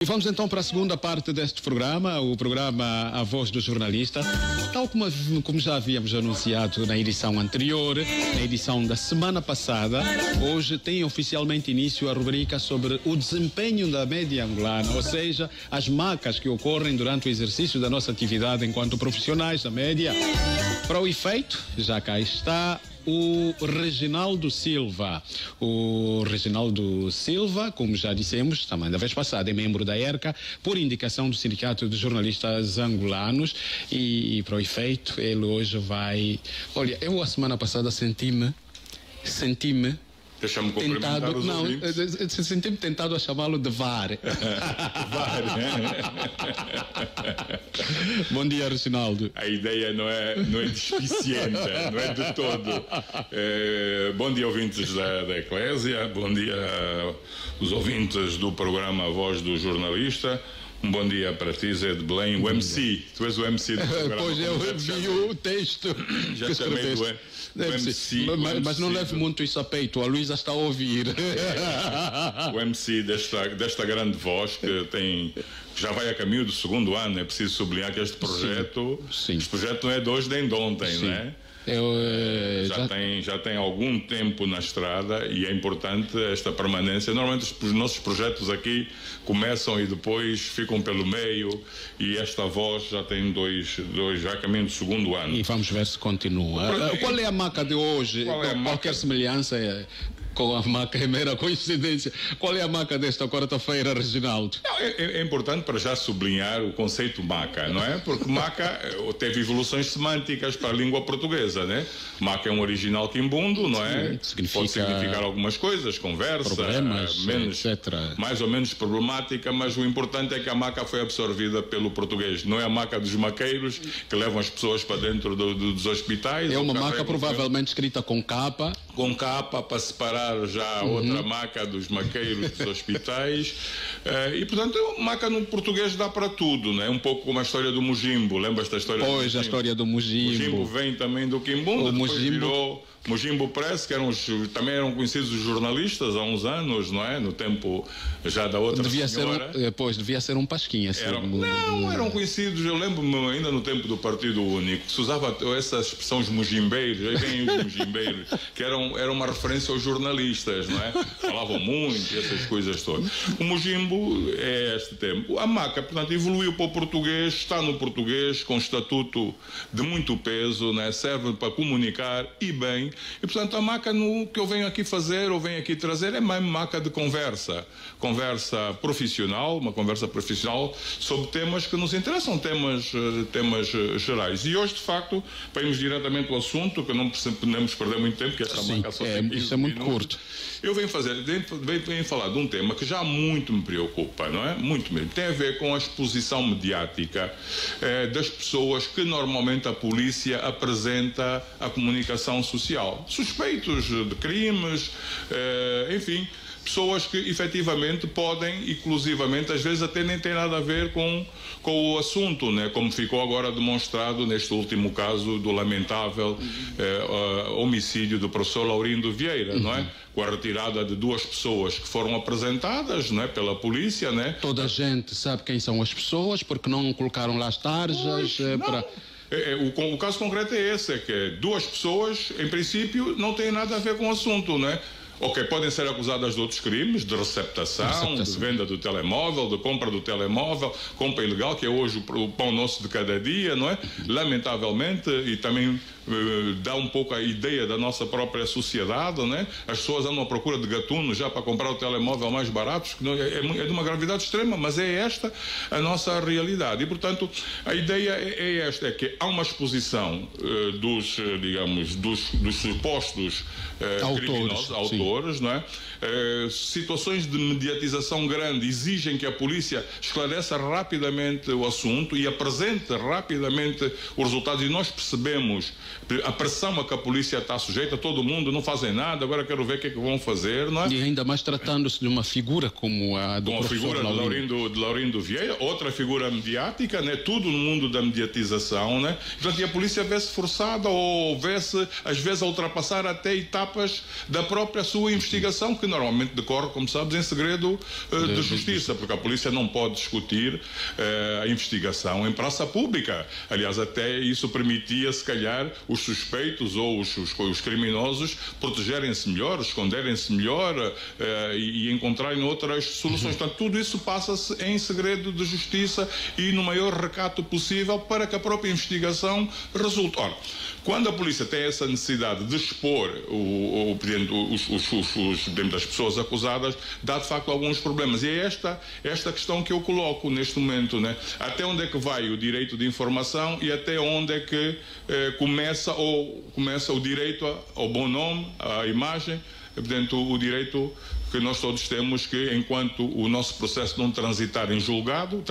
E vamos então para a segunda parte deste programa, o programa A Voz do Jornalista. Tal como já havíamos anunciado na edição anterior, na edição da semana passada, hoje tem oficialmente início a rubrica sobre o desempenho da média angolana, ou seja, as macas que ocorrem durante o exercício da nossa atividade enquanto profissionais da média. Para o efeito, já cá está o Reginaldo Silva. O Reginaldo Silva, como já dissemos também da vez passada, é membro da ERCA por indicação do Sindicato de Jornalistas Angolanos e para o efeito ele hoje vai... Olha, eu a semana passada senti-me Deixa-me cumprimentar tentado, os ouvintes. senti-me tentado a chamá-lo de VAR. VAR. Bom dia, Reginaldo. A ideia não é despiciente, não é de todo. Bom dia, ouvintes da Eclésia, bom dia os ouvintes do programa A Voz do Jornalista. Um bom dia para ti, Zé de Belém, o MC. Tu és o MC do programa. Pois eu vi o texto. Já chamei do MC. Mas não leve muito isso a peito, a Luísa está a ouvir. O MC desta grande voz que já vai a caminho do segundo ano. É preciso sublinhar que este projeto, este projeto não é de hoje nem de ontem, não é? Já tem algum tempo na estrada e é importante esta permanência. Normalmente os nossos projetos aqui começam e depois ficam pelo meio e esta voz já tem já caminho do segundo ano. E vamos ver se continua. Qual é a maca de hoje? Qualquer semelhança com a maca é mera coincidência. Qual é a maca desta quarta-feira, Reginaldo? É importante para já sublinhar o conceito maca, não é? Porque maca teve evoluções semânticas para a língua portuguesa, né? Maca é um original quimbundo, não é? Pode significar algumas coisas, conversa, problemas, etc. Mais ou menos problemática, mas o importante é que a maca foi absorvida pelo português. Não é a maca dos maqueiros que levam as pessoas para dentro dos hospitais. É uma maca provavelmente escrita com capa. Com capa para separar já outra maca dos maqueiros dos hospitais. E portanto, maca no português dá para tudo, né? Um pouco como a história do Mujimbo. Lembras da história do Mujimbo? Pois, a história do Mujimbo. Mujimbo vem também do quimbundo, depois virou Mujimbo Press, que também eram conhecidos os jornalistas há uns anos, não é? No tempo já da outra senhora. Devia ser um pasquinha. Eram conhecidos, eu lembro-me ainda no tempo do Partido Único, que se usava essa expressão os mujimbeiros, aí vem os mujimbeiros, que era uma referência aos jornalistas, não é? Falavam muito, essas coisas todas. O Mujimbo é este tempo. A maca, portanto, evoluiu para o português, está no português, com estatuto de muito peso, né? Serve para comunicar e bem. E, portanto, a maca que eu venho aqui fazer, ou venho aqui trazer, é mesmo maca de conversa profissional, uma conversa profissional sobre temas que nos interessam, temas gerais. E hoje, de facto, para irmos diretamente ao assunto, que não podemos perder muito tempo, que esta maca só tem 15 isso é muito curto. Eu venho falar de um tema que já muito me preocupa, não é? Muito mesmo. Tem a ver com a exposição mediática das pessoas que normalmente a polícia apresenta à comunicação social. Suspeitos de crimes, enfim, pessoas que efetivamente podem, inclusivamente, às vezes até nem tem nada a ver com o assunto, né? Como ficou agora demonstrado neste último caso do lamentável homicídio do professor Laurindo Vieira, não é? Com a retirada de 2 pessoas que foram apresentadas, não é? Pela polícia, né? Toda a gente sabe quem são as pessoas, porque não colocaram lá as tarjas para... O caso concreto é esse, é que 2 pessoas, em princípio, não têm nada a ver com o assunto, não é? Ok, podem ser acusadas de outros crimes, de receptação, de venda do telemóvel, de compra do telemóvel, compra ilegal, que é hoje o pão nosso de cada dia, não é? Lamentavelmente, e também dá um pouco a ideia da nossa própria sociedade, não é? As pessoas andam à procura de gatunos já para comprar o telemóvel mais baratos, que é de uma gravidade extrema, mas é esta a nossa realidade. E, portanto, a ideia é esta, é que há uma exposição dos supostos criminosos, autores, não é? Situações de mediatização grande exigem que a polícia esclareça rapidamente o assunto e apresente rapidamente os resultados, e nós percebemos a pressão a que a polícia está sujeita, todo mundo, não fazem nada, agora quero ver o que é que vão fazer, não é? E ainda mais tratando-se de uma figura como a do professor figura de Laurindo Vieira, outra figura mediática, né? Tudo no mundo da mediatização, né? Portanto, e a polícia vê-se forçada ou vê-se, às vezes, a ultrapassar até etapas da própria sua investigação, que normalmente decorre, como sabes, em segredo de justiça, porque a polícia não pode discutir a investigação em praça pública. Aliás, até isso permitia, se calhar, os suspeitos ou os criminosos protegerem-se melhor, esconderem-se melhor e encontrarem outras soluções. Portanto, tudo isso passa-se em segredo de justiça e no maior recato possível para que a própria investigação resulte. Ora, quando a polícia tem essa necessidade de expor as pessoas acusadas, dá de facto alguns problemas. E é esta questão que eu coloco neste momento, né? Até onde é que vai o direito de informação e até onde é que começa o direito ao bom nome, à imagem, portanto, o direito que nós todos temos, que enquanto o nosso processo não transitar em julgado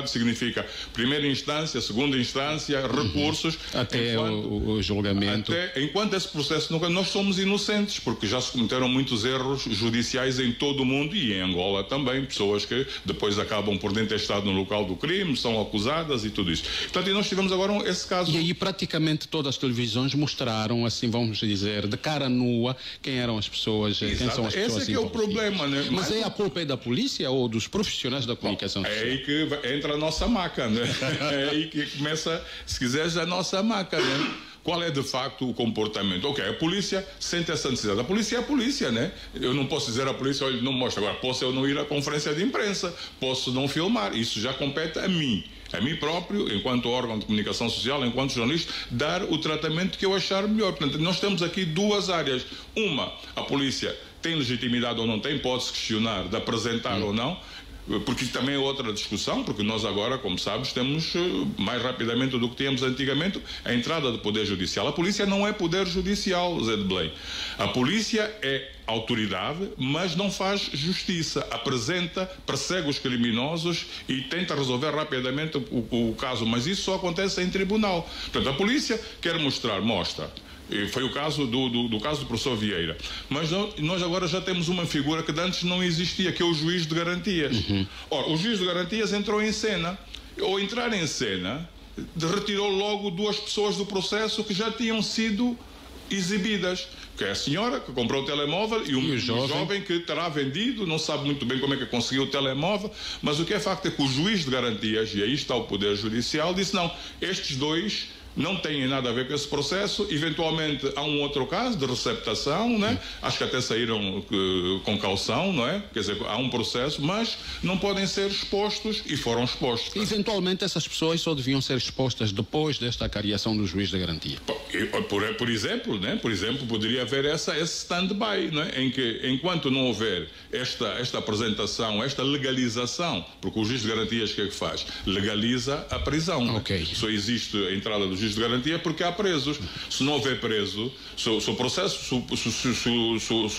significa primeira instância, segunda instância, recursos. Até o julgamento. Enquanto esse processo não... Nós somos inocentes, porque já se cometeram muitos erros judiciais em todo o mundo e em Angola também, pessoas que depois acabam por nem ter estado no local do crime, são acusadas e tudo isso. Portanto, e nós tivemos agora esse caso... E aí praticamente todas as televisões mostraram, assim vamos dizer, de cara nua, quem eram as pessoas, Exato. Quem são as pessoas. Esse é que é o problema, né? Mas a culpa é da polícia ou dos profissionais da comunicação social? É aí que entra a nossa maca, né? É aí que começa, se quiseres, a nossa maca, né? Qual é de facto o comportamento? Ok, a polícia sente essa necessidade. A polícia é a polícia, né? Eu não posso dizer à polícia, olha, não mostra. Agora, posso eu não ir à conferência de imprensa, posso não filmar. Isso já compete a mim próprio, enquanto órgão de comunicação social, enquanto jornalista, dar o tratamento que eu achar melhor. Portanto, nós temos aqui duas áreas. Uma, a polícia tem legitimidade ou não tem, pode-se questionar de apresentar ou não, porque também é outra discussão, porque nós agora, como sabes, temos mais rapidamente do que tínhamos antigamente a entrada do Poder Judicial. A polícia não é Poder Judicial, Zé de Belém. A polícia é autoridade, mas não faz justiça. Apresenta, persegue os criminosos e tenta resolver rapidamente o caso, mas isso só acontece em tribunal. Portanto, a polícia quer mostra. Foi o caso do caso do professor Vieira. Mas nós agora já temos uma figura que antes não existia, que é o juiz de garantias. Ora, o juiz de garantias entrou em cena. Ao entrar em cena, retirou logo duas pessoas do processo que já tinham sido exibidas, que é a senhora que comprou o telemóvel e o jovem que terá vendido, não sabe muito bem como é que conseguiu o telemóvel, mas o que é facto é que o juiz de garantias, e aí está o Poder Judicial, disse não, estes dois não têm nada a ver com esse processo. Eventualmente há um outro caso de receptação, né? Acho que até saíram com caução, não é? Quer dizer, há um processo, mas não podem ser expostos e foram expostos. Eventualmente essas pessoas só deviam ser expostas depois desta acariação do juiz de garantia. Por exemplo, né? Por exemplo, poderia haver esse stand-by, né? Em que enquanto não houver esta apresentação, esta legalização, porque o juiz de garantias o que é que faz? Legaliza a prisão. Okay. Né? Só existe a entrada do juiz de garantia porque há presos. Se não houver preso, se o processo, se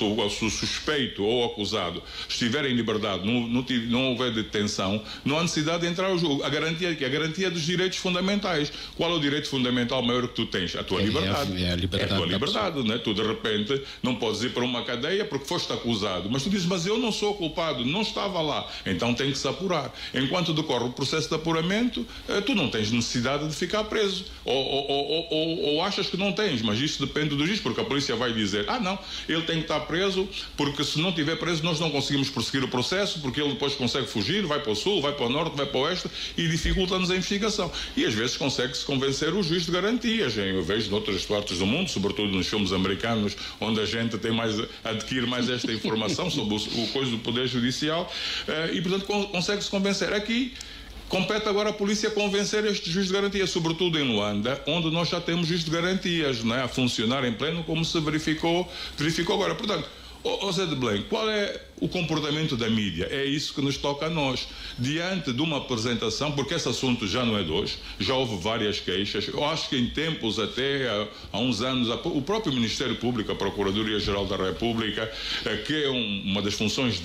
o suspeito ou acusado estiver em liberdade, não houver detenção, não há necessidade de entrar ao jogo. A garantia dos direitos fundamentais. Qual é o direito fundamental maior que tu tens? A tua liberdade. É a liberdade. É a tua liberdade, né? Tu de repente não podes ir para uma cadeia porque foste acusado, mas tu dizes, mas eu não sou culpado, não estava lá. Então tem que se apurar. Enquanto decorre o processo de apuramento, tu não tens necessidade de ficar preso. Ou achas que não tens, mas isso depende do juiz, porque a polícia vai dizer, não, ele tem que estar preso, porque se não estiver preso nós não conseguimos prosseguir o processo, porque ele depois consegue fugir, vai para o sul, vai para o norte, vai para o oeste e dificulta-nos a investigação. E às vezes consegue-se convencer o juiz de garantias. Eu vejo noutras partes do mundo, sobretudo nos filmes americanos, onde a gente adquire mais esta informação sobre o coisa do Poder Judicial, e portanto consegue-se convencer. Aqui compete agora a polícia convencer este juiz de garantia, sobretudo em Luanda, onde nós já temos juiz de garantias, não é? A funcionar em pleno, como se verificou agora. Portanto, Zé de Belém, qual é o comportamento da mídia? É isso que nos toca a nós. Diante de uma apresentação, porque esse assunto já não é de hoje, já houve várias queixas. Eu acho que em tempos, até há uns anos, o próprio Ministério Público, a Procuradoria-Geral da República, que é uma das funções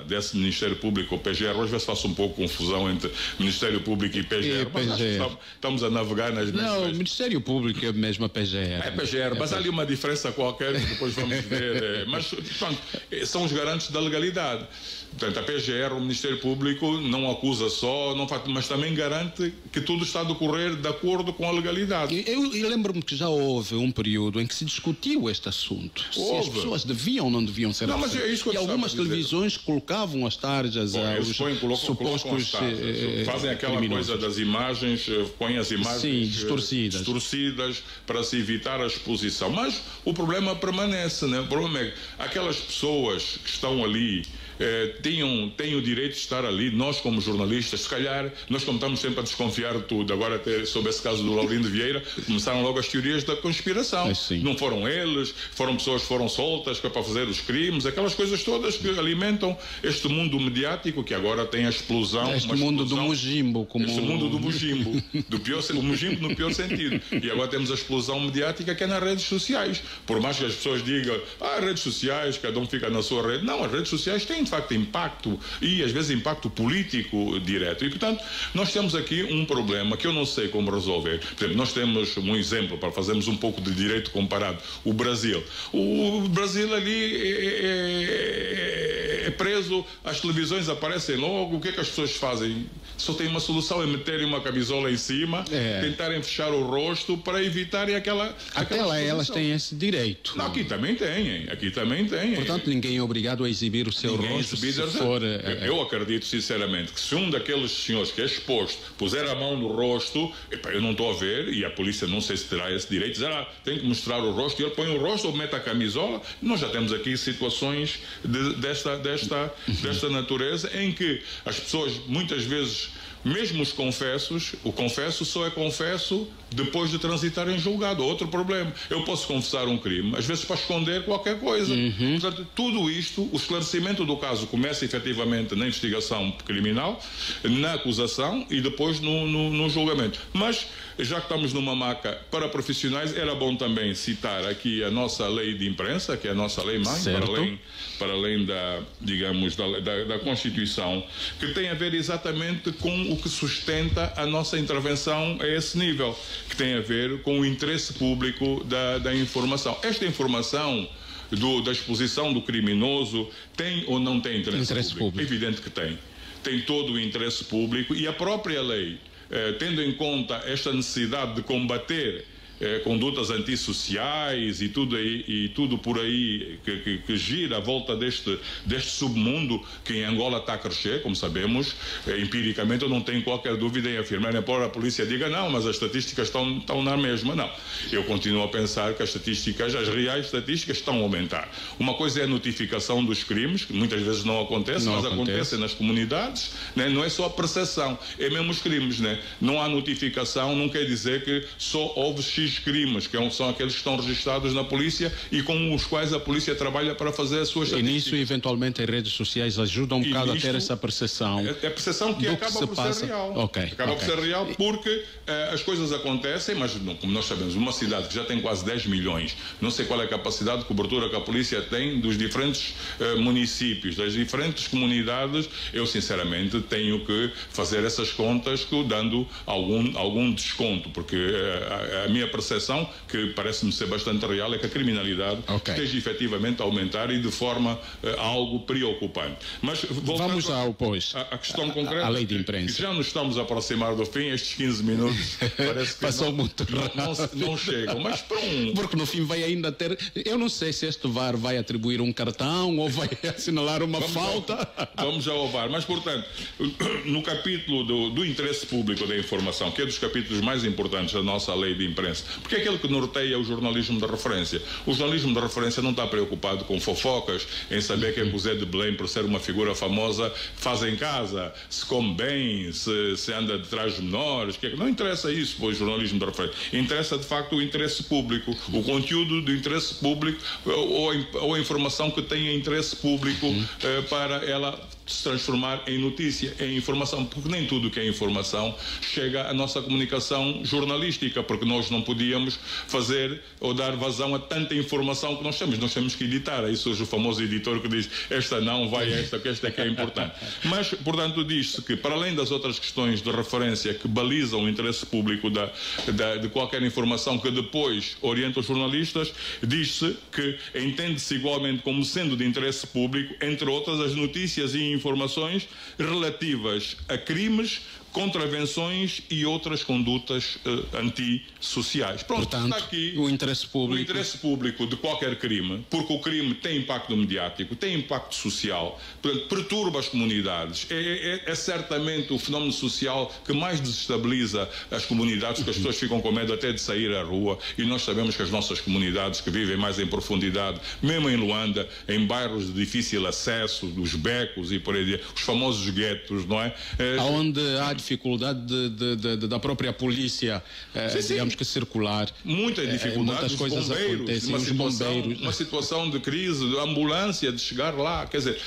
desse Ministério Público, o PGR, hoje se faça um pouco confusão entre Ministério Público e PGR. Mas estamos a navegar nas mesmas... Não, o Ministério Público é mesmo a PGR. É PGR, mas há ali uma diferença qualquer que depois vamos ver. Mas, pronto, são os garantes da legalidade legalidade. Portanto, a PGR, o Ministério Público, não acusa só, não faz, mas também garante que tudo está a decorrer de acordo com a legalidade. Eu lembro-me que já houve um período em que se discutiu este assunto. Se as pessoas deviam ou não deviam ser mas é isso que e algumas televisões colocavam as tarjas aos supostos fazem aquela criminosos. coisa das imagens, põem as imagens distorcidas para se evitar a exposição. Mas o problema permanece, né? O problema é que aquelas pessoas que estão ali têm o direito de estar ali. Nós, como jornalistas, se calhar, nós como estamos sempre a desconfiar de tudo, agora até sobre esse caso do Laurindo Vieira, começaram logo as teorias da conspiração. Não foram eles, foram pessoas que foram soltas para fazer os crimes, aquelas coisas todas que alimentam este mundo mediático que agora tem a explosão. Este mundo do Mujimbo. Este mundo do Mujimbo. O Mujimbo no pior sentido. E agora temos a explosão mediática que é nas redes sociais. Por mais que as pessoas digam, redes sociais, cada um fica na sua rede. Não, as redes sociais têm de facto impacto e às vezes impacto político direto. E portanto, nós temos aqui um problema que eu não sei como resolver. Por exemplo, nós temos um exemplo para fazermos um pouco de direito comparado. O Brasil. O Brasil ali é preso, as televisões aparecem logo, o que é que as pessoas fazem? Só tem uma solução, é meterem uma camisola em cima, tentarem fechar o rosto para evitarem aquela até lá elas têm esse direito. Não, aqui também têm. Portanto, ninguém é obrigado a exibir o seu rosto. Eu acredito sinceramente que se um daqueles senhores que é exposto puser a mão no rosto, eu não estou a ver, e a polícia não sei se terá esse direito, dizer, tem que mostrar o rosto, e ele põe o rosto ou mete a camisola. Nós já temos aqui situações desta natureza em que as pessoas muitas vezes, mesmo os confessos, o confesso só é confesso depois de transitar em julgado. Outro problema, eu posso confessar um crime, às vezes para esconder qualquer coisa. Portanto, tudo isto, o esclarecimento do caso começa efetivamente na investigação criminal, na acusação e depois no julgamento. Mas, já que estamos numa maca para profissionais, era bom também citar aqui a nossa lei de imprensa, que é a nossa lei mãe, para além da, digamos, da Constituição, que tem a ver exatamente com o que sustenta a nossa intervenção a esse nível, que tem a ver com o interesse público da informação. Esta informação da exposição do criminoso tem ou não tem interesse público? É evidente que tem. Tem todo o interesse público e a própria lei, tendo em conta esta necessidade de combater condutas antissociais e tudo por aí que gira à volta deste submundo que em Angola está a crescer, como sabemos, empiricamente eu não tenho qualquer dúvida em afirmar, embora a polícia diga não, mas as estatísticas estão na mesma. Não, eu continuo a pensar que as reais estatísticas estão a aumentar. Uma coisa é a notificação dos crimes, que muitas vezes não acontece, mas acontecem nas comunidades, né? Não é só a percepção, é mesmo os crimes, né? Não há notificação, não quer dizer que só houve X crimes, que são aqueles que estão registrados na polícia e com os quais a polícia trabalha para fazer as suas estatísticas. E nisso, eventualmente, as redes sociais ajudam um bocado a ter essa percepção. É a percepção que acaba por ser real. Acaba por ser real porque as coisas acontecem, mas como nós sabemos, uma cidade que já tem quase 10 milhões, não sei qual é a capacidade de cobertura que a polícia tem dos diferentes municípios, das diferentes comunidades, eu sinceramente tenho que fazer essas contas dando algum desconto, porque a minha percepção, que parece-me ser bastante real, é que a criminalidade esteja efetivamente a aumentar e de forma algo preocupante. Mas vamos ao a questão concreta, a lei de imprensa. Que já nos estamos a aproximar do fim, estes 15 minutos parece que passou muito rápido. Não chegam, mas para porque no fim vai ainda ter, eu não sei se este VAR vai atribuir um cartão ou vai assinalar uma falta. Vamos ao VAR, mas portanto, no capítulo do interesse público da informação, que é dos capítulos mais importantes da nossa lei de imprensa, porque é aquele que norteia o jornalismo de referência. O jornalismo de referência não está preocupado com fofocas, em saber que o Zé de Belém, por ser uma figura famosa, faz em casa, se come bem, se anda de trajes menores. Não interessa isso para o jornalismo de referência. Interessa, de facto, o interesse público, o conteúdo do interesse público ou a informação que tenha interesse público para ela se transformar em notícia, em informação, porque nem tudo que é informação chega à nossa comunicação jornalística, porque nós não podíamos fazer ou dar vazão a tanta informação que nós temos que editar. Aí surge o famoso editor que diz, esta não, vai esta, porque esta é que é importante. Mas, portanto, diz-se que, para além das outras questões de referência que balizam o interesse público de qualquer informação que depois orienta os jornalistas, diz-se que entende-se igualmente como sendo de interesse público, entre outras, as notícias e informações relativas a crimes, contravenções e outras condutas antissociais. Pronto, portanto, está aqui o interesse público de qualquer crime, porque o crime tem impacto mediático, tem impacto social, portanto, perturba as comunidades. É certamente o fenómeno social que mais desestabiliza as comunidades, que as pessoas ficam com medo até de sair à rua, e nós sabemos que as nossas comunidades que vivem mais em profundidade, mesmo em Luanda, em bairros de difícil acesso, dos becos e por aí, os famosos guetos, não é? Onde há dificuldade da própria polícia, digamos que circular. Muita dificuldade, muitas coisas bombeiros, acontecem, os bombeiros. Uma situação de crise, de ambulância, de chegar lá. Quer dizer,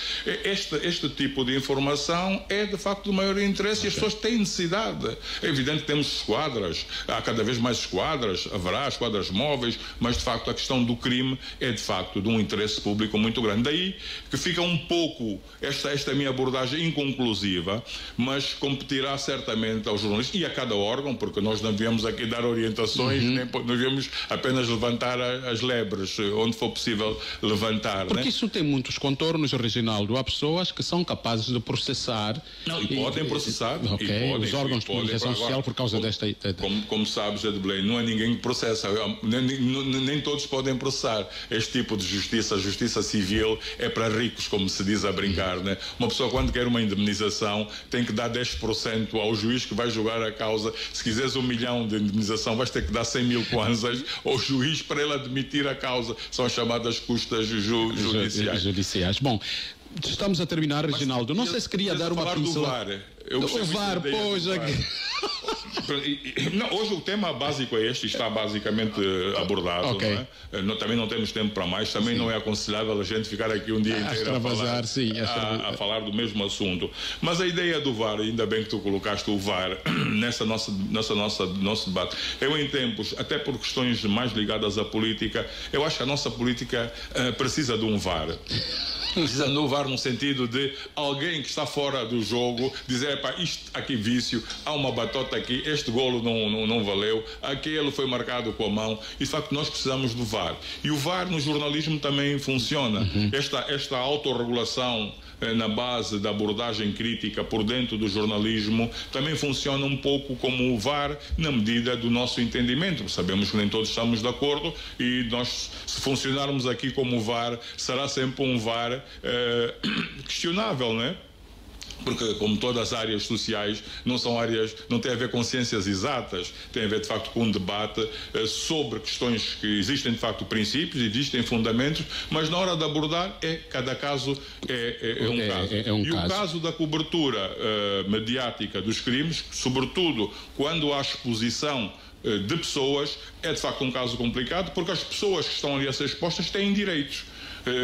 este tipo de informação é de facto do maior interesse e as pessoas têm necessidade. É evidente que temos esquadras, há cada vez mais esquadras, haverá esquadras móveis, mas de facto a questão do crime é de facto de um interesse público muito grande. Daí que fica um pouco esta minha abordagem inconclusiva, mas competirá certamente aos jornalistas e a cada órgão, porque nós não viemos aqui dar orientações, nem nós viemos apenas levantar as lebres, onde for possível levantar. Porque isso tem muitos contornos, Reginaldo. Há pessoas que são capazes de processar. Não, e podem processar. Ok, e podem, os órgãos de comunicação social por causa desta... Como sabes, Edblay, não é ninguém que processa. Nem todos podem processar. Este tipo de justiça, a justiça civil, é para ricos, como se diz a brincar, né? Uma pessoa, quando quer uma indemnização, tem que dar 10% ao juiz que vai julgar a causa. Se quiseres 1 milhão de indemnização, vais ter que dar 100 mil kwanzas ao juiz para ele admitir a causa. São as chamadas custas judiciais. Bom, estamos a terminar, Reginaldo. Não sei se queria dar uma pincelada. O VAR, pois aqui. Não, hoje o tema básico é este, está basicamente abordado. Okay. Não é? Também não temos tempo para mais, também não é aconselhável a gente ficar aqui um dia inteiro a falar do mesmo assunto. Mas a ideia do VAR, ainda bem que tu colocaste o VAR nosso debate. Eu, em tempos, até por questões mais ligadas à política, eu acho que a nossa política precisa de um VAR. Precisa de um VAR no sentido de alguém que está fora do jogo dizer, pá, isto aqui vício, há uma batota aqui, este golo não valeu, aquele foi marcado com a mão, e de facto nós precisamos do VAR. E o VAR no jornalismo também funciona. Esta autorregulação na base da abordagem crítica por dentro do jornalismo também funciona um pouco como o VAR na medida do nosso entendimento. Sabemos que nem todos estamos de acordo e nós, se funcionarmos aqui como o VAR, será sempre um VAR questionável, não é? Porque, como todas as áreas sociais, não tem a ver com ciências exatas, tem a ver de facto com um debate sobre questões que existem de facto princípios, existem fundamentos, mas na hora de abordar cada caso é um caso. O caso da cobertura mediática dos crimes, sobretudo quando há exposição de pessoas, é de facto um caso complicado, porque as pessoas que estão ali a ser expostas têm direitos.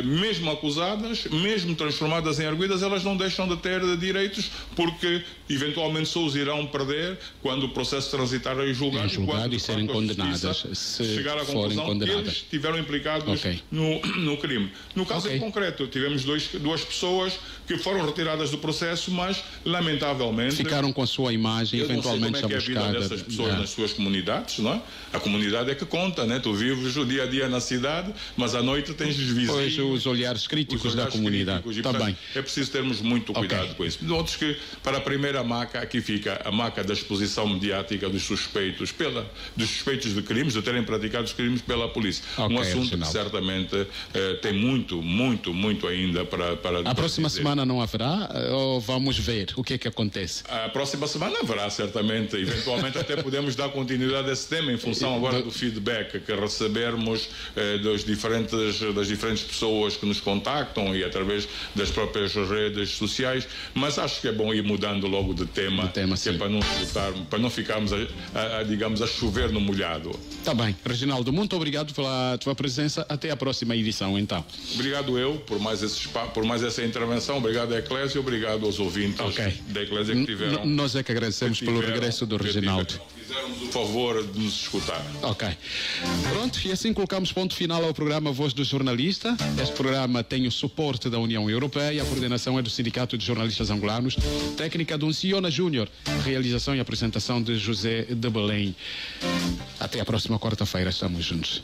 Mesmo acusadas, mesmo transformadas em arguidas, elas não deixam de ter direitos, porque eventualmente só os irão perder quando o processo transitar em julgado e serem condenadas, se chegar à forem conclusão condenadas. que eles estiveram implicados no crime. No caso em concreto, tivemos duas pessoas que foram retiradas do processo, mas lamentavelmente ficaram com a sua imagem, eventualmente a vida dessas pessoas nas suas comunidades, não é? A comunidade é que conta, né? Tu vives o dia a dia na cidade, mas à noite tens os vizinhos. Os olhares críticos da comunidade. Está bem. É preciso termos muito cuidado com isso. Outros que, para a primeira maca, aqui fica a maca da exposição mediática dos suspeitos de crimes, de terem praticado os crimes pela polícia. Um assunto que certamente tem muito ainda para a próxima semana não haverá? Ou vamos ver o que é que acontece? A próxima semana haverá, certamente. Eventualmente até podemos dar continuidade a esse tema em função agora do feedback que recebermos das diferentes pessoas pessoas que nos contactam e através das próprias redes sociais, mas acho que é bom ir mudando logo de tema, que é para não ficarmos, digamos, a chover no molhado. Tá bem. Reginaldo, muito obrigado pela tua presença. Até a próxima edição, então. Obrigado eu por mais essa intervenção. Obrigado à Eclésia, obrigado aos ouvintes da Eclésia que tiveram. Nós é que agradecemos pelo regresso do Reginaldo. Fizeram-nos o favor de nos escutar. Ok. Pronto, e assim colocamos ponto final ao programa Voz do Jornalista. Este programa tem o suporte da União Europeia, a coordenação é do Sindicato de Jornalistas Angolanos, técnica do Unciona Júnior, realização e apresentação de José de Belém. Até a próxima quarta-feira, estamos juntos.